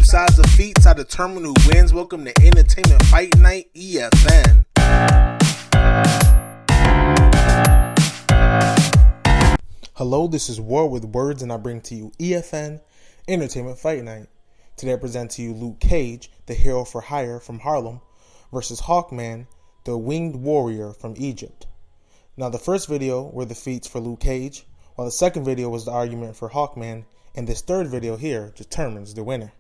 sides of feats, I determine who wins. Welcome to Entertainment Fight Night, EFN. Hello, this is War with Words, and I bring to you EFN, Entertainment Fight Night. Today I present to you Luke Cage, the hero for hire from Harlem, versus Hawkman, the winged warrior from Egypt. Now, the first video were the feats for Luke Cage, while the second video was the argument for Hawkman, and this third video here determines the winner.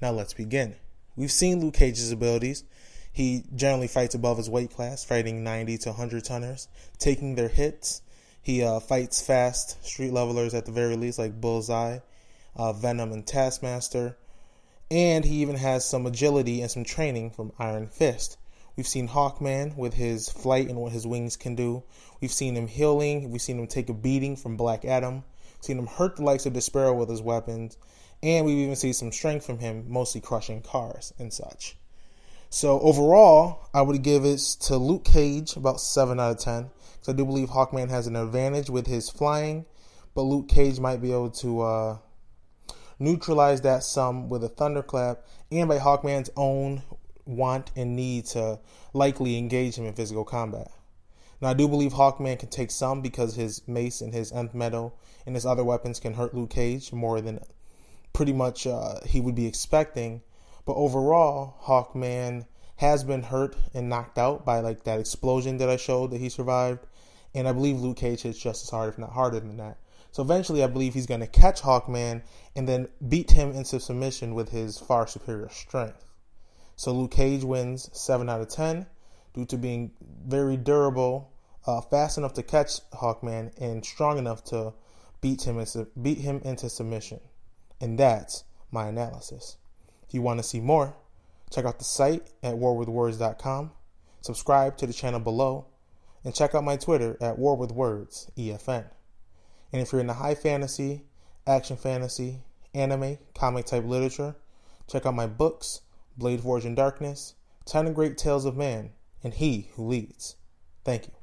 Now let's begin. We've seen Luke Cage's abilities. He generally fights above his weight class, fighting 90 to 100 tonners, taking their hits. He fights fast street levelers at the very least, like Bullseye, Venom, and Taskmaster. And he even has some agility and some training from Iron Fist. We've seen Hawkman with his flight and what his wings can do. We've seen him healing. We've seen him take a beating from Black Adam. We've seen him hurt the likes of Despero with his weapons. And we've even seen some strength from him, mostly crushing cars and such. So overall, I would give it to Luke Cage about 7 out of 10. Because I do believe Hawkman has an advantage with his flying. But Luke Cage might be able to neutralize that some with a thunderclap. And by Hawkman's own want and need to likely engage him in physical combat. Now, I do believe Hawkman can take some because his mace and his nth metal and his other weapons can hurt Luke Cage more than pretty much he would be expecting. But overall, Hawkman has been hurt and knocked out by like that explosion that I showed that he survived. And I believe Luke Cage hits just as hard, if not harder than that. So eventually I believe he's going to catch Hawkman and then beat him into submission with his far superior strength. So Luke Cage wins 7 out of 10 due to being very durable, fast enough to catch Hawkman, and strong enough to beat him into submission. And that's my analysis. If you want to see more, check out the site at warwithwords.com, subscribe to the channel below, and check out my Twitter at warwithwords, EFN. And if you're into high fantasy, action fantasy, anime, comic type literature, check out my books, Blade Forge in Darkness, 10 Great Tales of Man, and He Who Leads. Thank you.